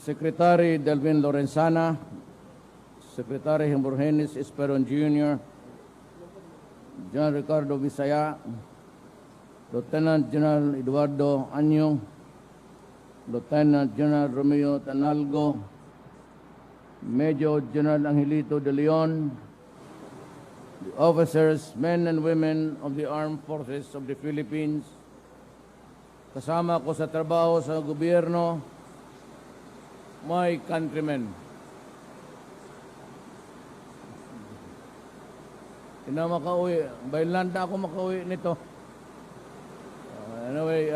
Secretary Delvin Lorenzana, Secretary Himborgenes Esperon Jr., General Ricardo Visaya, Lieutenant General Eduardo Anyo, Lieutenant General Romeo Tanalgo, Major General Angelito De Leon, the officers, men and women of the Armed Forces of the Philippines, kasama ko sa trabaho sa gobyerno, my countrymen. Hindi na makauwi. By land na ako makauwi nito. Anyway,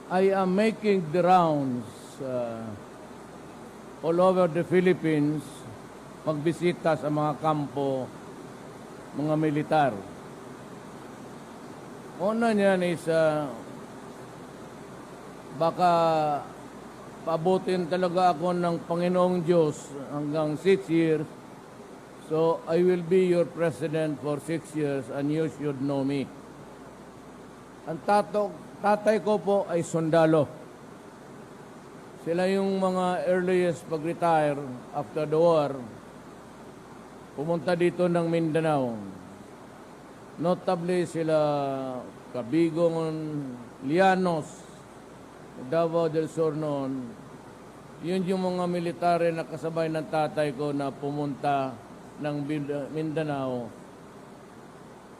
I am making the rounds all over the Philippines, magbisita sa mga kampo, mga militar. Una niyan is baka paabutin talaga ako ng Panginoong Diyos hanggang 6 years. So, I will be your president for 6 years and you should know me. Ang tatay ko po ay sundalo. Sila yung mga earliest pag-retire after the war. Pumunta dito ng Mindanao. Notably sila Cabigong Lianos, Davao del Sur noon. Yun yung mga military na kasabay ng tatay ko na pumunta ng Mindanao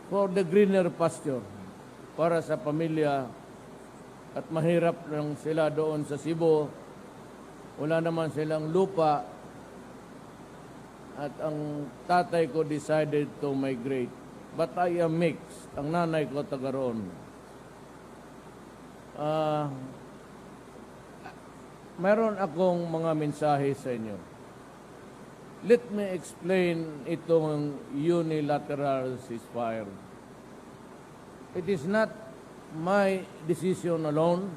for the greener pasture, para sa pamilya. At mahirap lang sila doon sa Cebu. Wala naman silang lupa. At ang tatay ko decided to migrate. But I am mixed. Ang nanay ko taga roon. Meron akong mga mensahe sa inyo. Let me explain itong unilateral ceasefire. It is not my decision alone.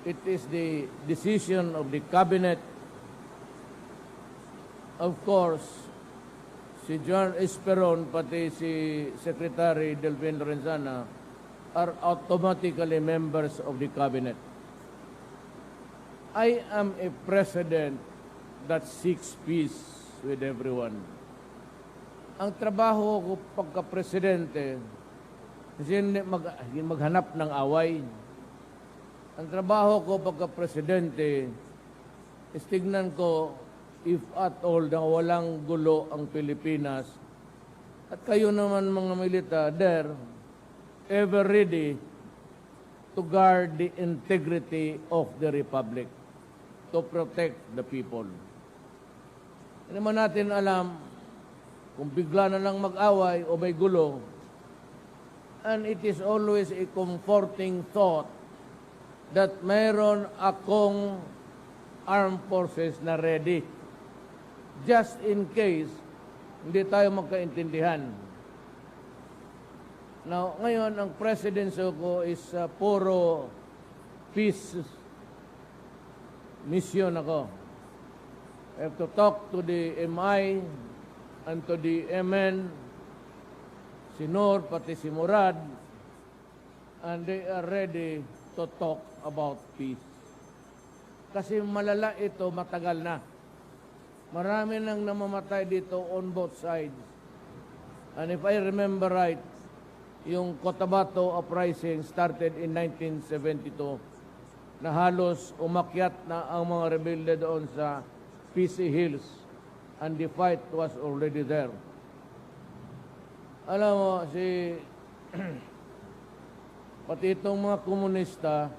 It is the decision of the cabinet. Of course, si John Esperon pati si Secretary Delvin Lorenzana are automatically members of the cabinet. I am a president that seeks peace with everyone. Ang trabaho ko pagka-presidente, hindi maghanap ng away. Ang trabaho ko pagka-presidente, is tignan ko if at all na walang gulo ang Pilipinas. At kayo naman mga militar, there, ever ready to guard the integrity of the Republic, to protect the people. Hindi man natin alam kung bigla na lang mag-away o may gulo. And it is always a comforting thought that mayroon akong armed forces na ready. Just in case hindi tayo magkaintindihan. Now, ngayon, ang presidency ko is puro peace mission ako. I have to talk to the MI and to the MN, si Noor, pati si Murad, and they are ready to talk about peace. Kasi malala ito, matagal na. Marami nang namamatay dito on both sides. And if I remember right, yung Cotabato uprising started in 1972, na halos umakyat na ang mga rebelde doon sa PC Hills, and the fight was already there. Alam mo, pati itong mga komunista,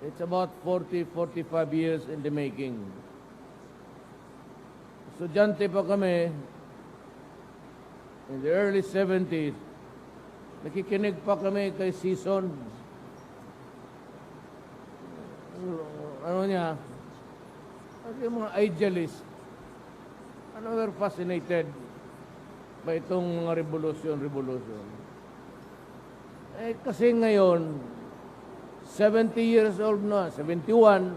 it's about 40-45 years in the making. Estudyante pa kami, in the early 70s, nakikinig pa kami kay Sison. Ano niya? Yung mga idealists, were fascinated by itong mga revolution. Eh, kasi ngayon, 70 years old na, 71,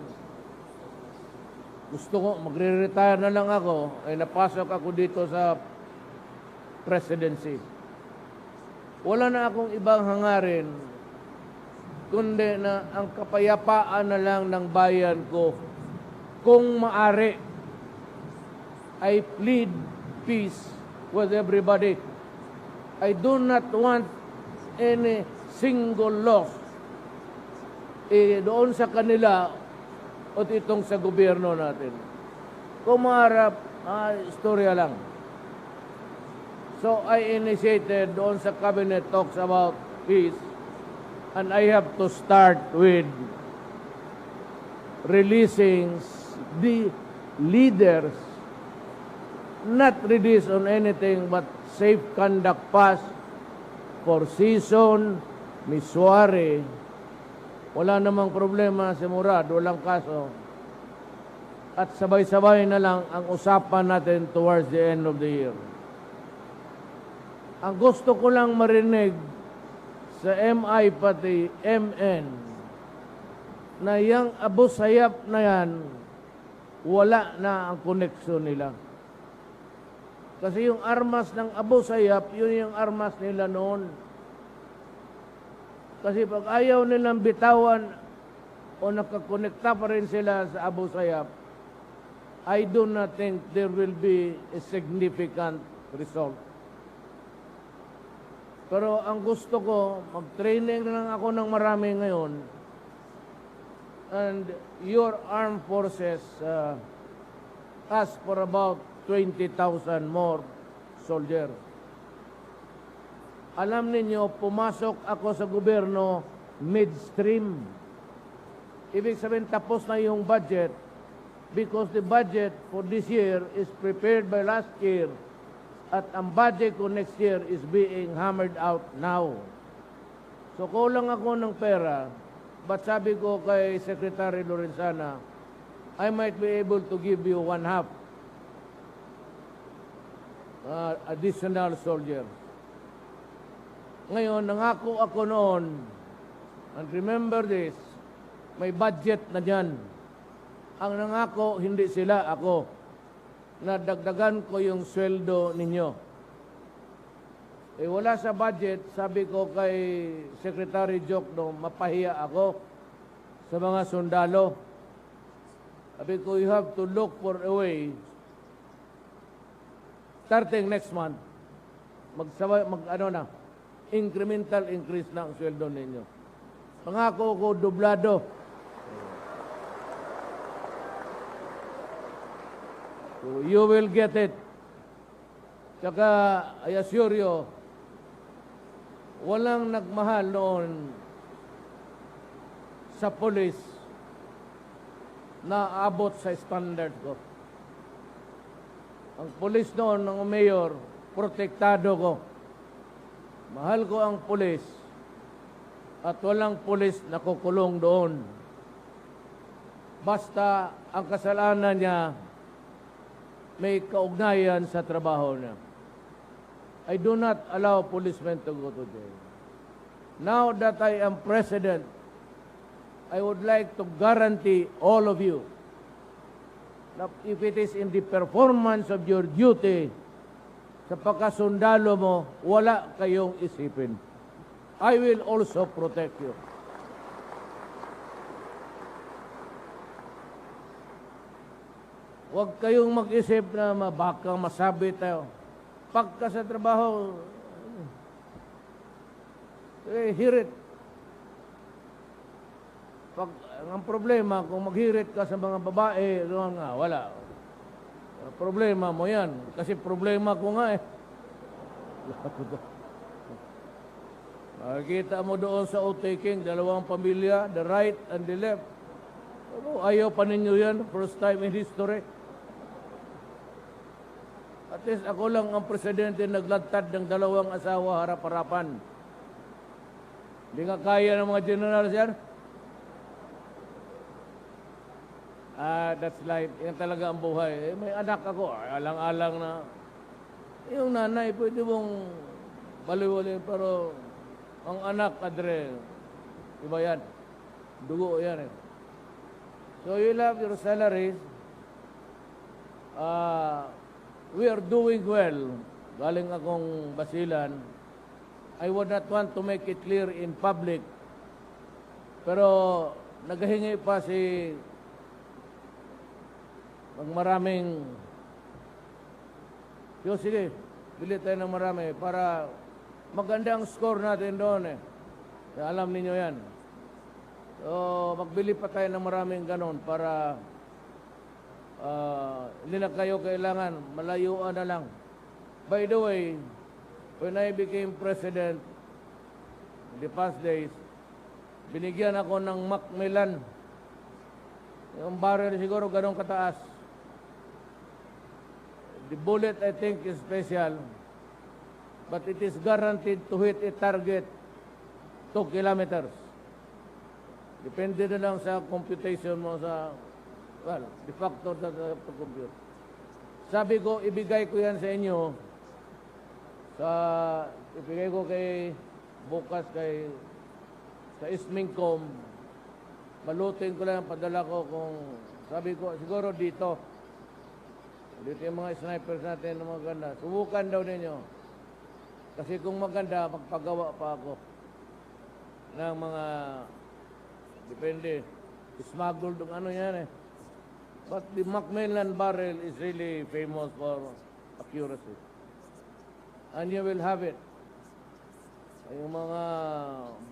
gusto ko, magre-retire na lang ako, ay napasok ako dito sa presidency. Wala na akong ibang hangarin kundi na ang kapayapaan na lang ng bayan ko. Kung maari, I plead peace with everybody. I do not want any single loss doon sa kanila o itong sa gobyerno natin. Kung maharap, istorya lang. So I initiated doon sa cabinet talks about peace, and I have to start with releasing the leaders, not release on anything but safe conduct pass for Season, Misuari. Wala namang problema si Murad, walang kaso. At sabay-sabay na lang ang usapan natin towards the end of the year. Ang gusto ko lang marinig sa MI pati MN na yung Abu Sayyaf na yan, wala na ang koneksyon nila. Kasi yung armas ng Abu Sayyaf, yun yung armas nila noon. Kasi pag ayaw nilang bitawan o nakakonekta pa rin sila sa Abu Sayyaf, I do not think there will be a significant result. Pero ang gusto ko, mag-training lang ako ng marami ngayon, and your armed forces ask for about 20,000 more soldiers. Alam ninyo, pumasok ako sa gobyerno midstream. Ibig sabihin, tapos na yung budget because the budget for this year is prepared by last year at ang budget ko next year is being hammered out now. So kulang ako ng pera, but sabi ko kay Secretary Lorenzana, I might be able to give you 1/2 additional soldier. Ngayon, nangako ako noon, and remember this, may budget na dyan. Ang nangako, hindi sila, ako, na dagdagan ko yung sweldo ninyo. Wala sa budget, sabi ko kay Secretary Jokno, mapahiya ako sa mga sundalo. Sabi ko, you have to look for a way, starting next month, incremental increase na ang sweldo ninyo. Pangako ko, dublado. So you will get it. Tsaka, I assure you, walang nagmahal noon sa police na abot sa standard ko. Ang police noon, ng mayor, protektado ko. Mahal ko ang pulis at walang pulis na kukulong doon. Basta ang kasalanan niya may kaugnayan sa trabaho niya. I do not allow policemen to go to jail. Now that I am president, I would like to guarantee all of you that if it is in the performance of your duty, sa pagkasundalo mo, wala kayong isipin. I will also protect you. Huwag kayong mag-isip na baka masabi tayo. Pagka sa trabaho, hirit. Ang problema, kung maghirit ka sa mga babae, doon nga, wala. Problema mo yan. Kasi problema ko nga eh. Makikita mo doon sa outtaking, dalawang pamilya, the right and the left. Ayaw pa ninyo yan, first time in history. At least ako lang ang presidente naglantad ng dalawang asawa harap-harapan. Hindi nga kaya ng mga generals yan. That's life. Yan talaga ang buhay. May anak ako, alang-alang na. Yung nanay, pwede mong baliwali, pero ang anak, Adre, iba yan. Dugo yan eh. So you have your salaries. We are doing well. Galing akong Basilan. I would not want to make it clear in public Pero naghahingi pa si maraming, sige, bili tayo ng marami para maganda ang score natin doon eh. Alam niyo yan. So, magbili pa tayo ng maraming ganon para hindi na kayo kailangan, malayuan na lang. By the way, when I became president in the past days, binigyan ako ng Macmillan. Yung barrel siguro ganong kataas. The bullet, I think, is special, but it is guaranteed to hit a target 2 kilometers. Depende na lang sa computation mo sa, well, the factor that I have to compute. Sabi ko, ibigay ko yan sa inyo, ibigay ko bukas sa Ismingcom, malutin ko lang, padala ko kung, sabi ko, siguro dito yung mga snipers natin na maganda. Subukan daw ninyo. Kasi kung maganda, magpagawa pa ako ng mga, depende, smuggled ng ano yan eh. But the Macmillan barrel is really famous for accuracy. And you will have it. Yung mga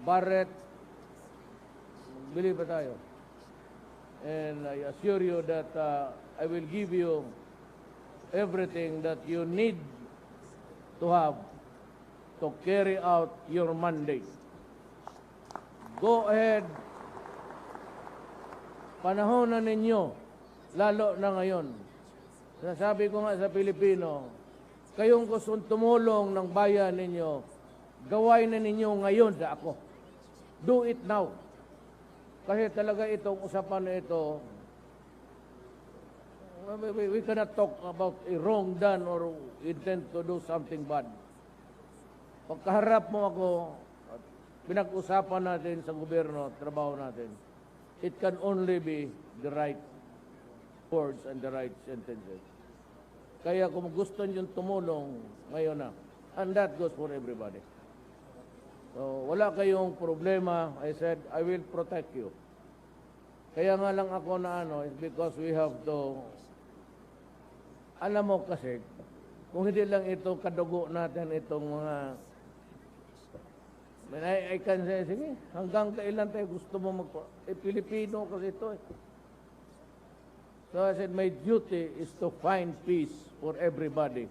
Barrett, bili pa tayo. And I assure you that I will give you everything that you need to have to carry out your mandate. Go ahead. Panahon na ninyo, lalo na ngayon. Nasabi ko nga sa Pilipino, kayong gustong tumulong ng bayan ninyo, gawain na ninyo ngayon sa ako. Do it now. Kasi talaga itong usapan na ito, we cannot talk about a wrong done or intend to do something bad. Pagkaharap mo ako, pinag-usapan natin sa gobyerno, trabaho natin, it can only be the right words and the right sentences. Kaya kung gusto nyo tumulong, ngayon na. And that goes for everybody. So, wala kayong problema. I said, I will protect you. Kaya nga lang ako na is because we have to, alam mo kasi, kung hindi lang ito kadugo natin itong mga, I can say, sige, hanggang kailan tayo gusto mo Pilipino kasi ito eh. So I said, my duty is to find peace for everybody,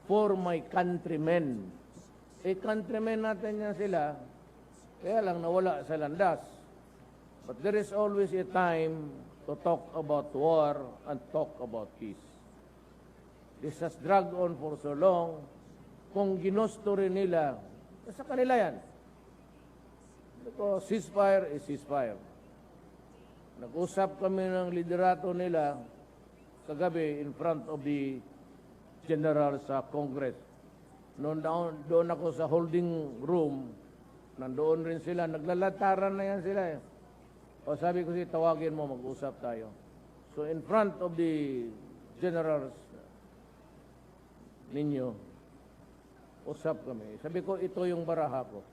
for my countrymen. Countrymen natin yan sila, kaya lang nawala sa landas. But there is always a time to talk about war and talk about peace. This has dragged on for so long. Kung ginusto rin nila, sa kanila yan. Because ceasefire is ceasefire. Nag-usap kami ng liderato nila kagabi in front of the general sa Congress. Doon ako sa holding room, nandoon rin sila, naglalataran na yan sila eh. O sabi ko tawagin mo, mag-usap tayo. So in front of the generals ninyo, usap kami. Sabi ko, ito yung baraha ko.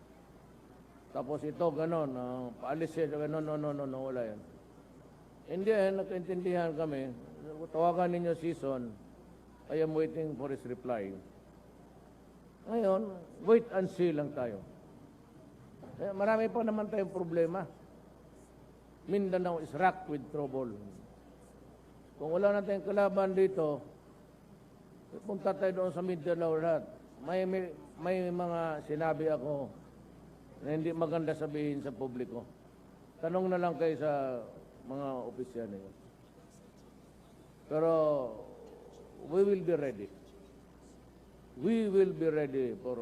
Tapos ito, ganon, paalis siya, ganon, no, wala yan. Hindi, nagkaintindihan kami. Tawagan ninyo season. I am waiting for his reply. Ngayon, wait and see lang tayo. Marami pa naman tayong problema. Mindanao is racked with trouble. Kung wala na tayong kalaban dito, punta tayo doon sa Mindanao lahat. May mga sinabi ako na hindi maganda sabihin sa publiko. Tanong na lang kayo sa mga opisyal niyo. Pero we will be ready. We will be ready for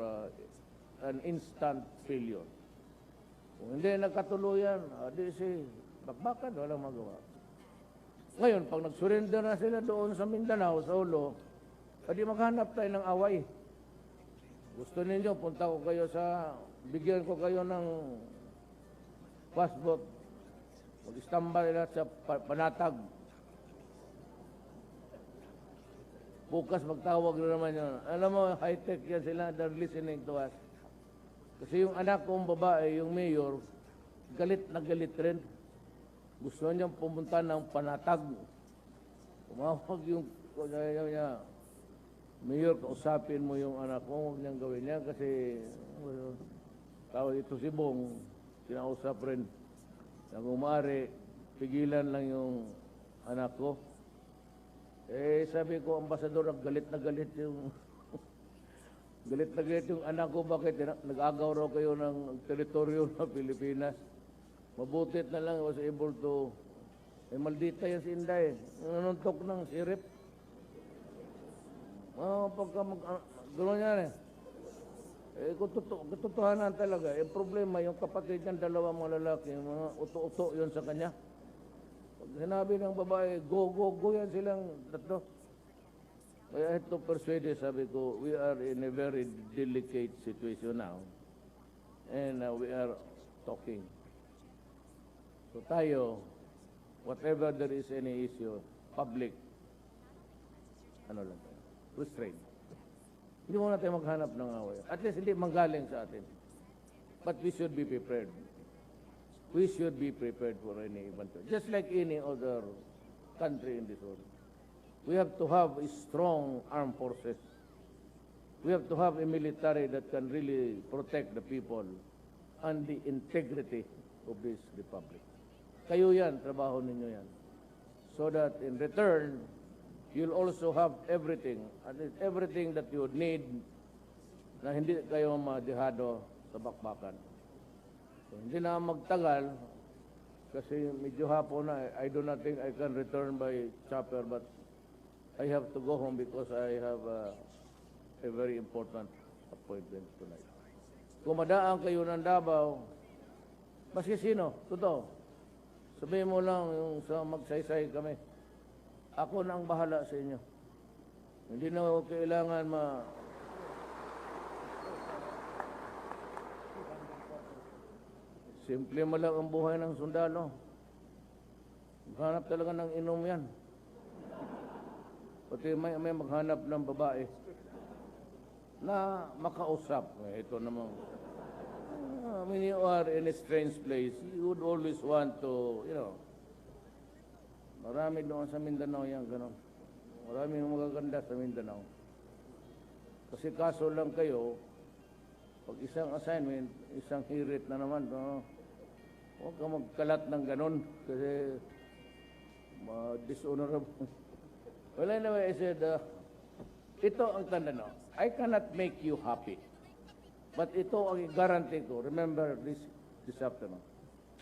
an instant failure. Kung hindi nagkatuluyan, di si bakbakan, walang magawa. Ngayon, pag nag-surrender na sila doon sa Mindanao, sa Ulo, di maghanap tayo ng away. Gusto ninyo, punta ko kayo bigyan ko kayo ng passport. Mag-istambay lahat sa Panatag. Bukas magtawag na naman yun. Alam mo, high-tech yan sila. They're listening to us. Kasi yung anak kong babae, yung mayor, galit na galit rin. Gusto niyang pumunta ng Panatag. Tumawag yung niya, Mayor, kausapin mo yung anak ko, huwag niyang gawin niya kasi tao ito si Bong, kinausap rin na umari, pigilan lang yung anak ko. Eh, sabi ko, ambasador, galit na galit yung galit na galit yung anak ko, bakit nag-agaw raw kayo ng teritoryo ng Pilipinas? Mabutit na lang, was able to, maldita yan si Inday, nanuntok ng sirip. Pagka gano'n yan eh. Katotohanan talaga, problema, yung kapatid niyang dalawang mga lalaki, mga uto-uto yun sa kanya. Pag sinabi ng babae, go, go, go yan silang tatlo. Kaya I had to persuade, sabi ko, we are in a very delicate situation now. And we are talking. So tayo, whatever there is any issue, public, ano lang tayo, restraint. Hindi muna tayo maghanap ng away. At least hindi manggaling sa atin. But we should be prepared. We should be prepared for any event. Just like any other country in this world. We have to have a strong armed forces. We have to have a military that can really protect the people and the integrity of this republic. Kayo yan, trabaho ninyo yan. So that in return, you'll also have everything, and everything that you would need na hindi kayo madihado sa bakbakan. So, hindi na magtagal kasi medyo hapon na. I do not think I can return by chopper, but I have to go home because I have a very important appointment tonight. Kung madaan kayo ng Davao, maski sino, totoo, sabihin mo lang yung sa magsaysay kami. Ako na ang bahala sa inyo. Hindi na ako kailangan simple mo lang ang buhay ng sundalo. Maghanap talaga ng inom yan. Pati may maghanap ng babae na makausap. Ito naman. When you are in a strange place, you would always want to, marami doon sa Mindanao yan, gano'n. Marami magaganda sa Mindanao. Kasi kaso lang kayo, pag isang assignment, isang hirit na naman, huwag ka magkalat ng gano'n kasi dishonorable. Well, anyway, I said, ito ang tanda no. I cannot make you happy. But ito ang guarantee ko. Remember this afternoon.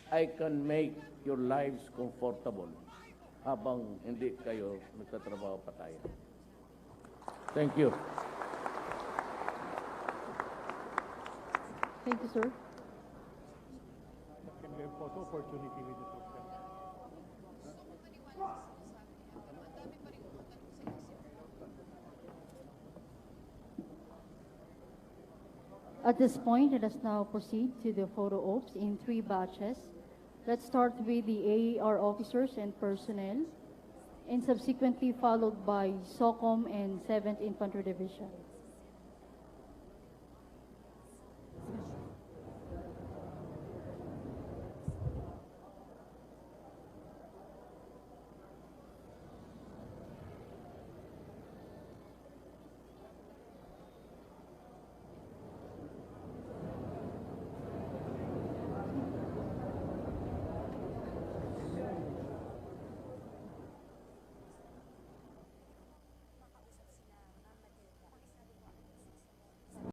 I can make your lives comfortable habang hindi kayo nagtatrabaho pa tayo. Thank you. Thank you, sir. Can we have photo opportunity with the President? At this point, let us now proceed to the photo ops in 3 batches. Let's start with the AAR officers and personnel, and subsequently followed by SOCOM and 7th Infantry Division.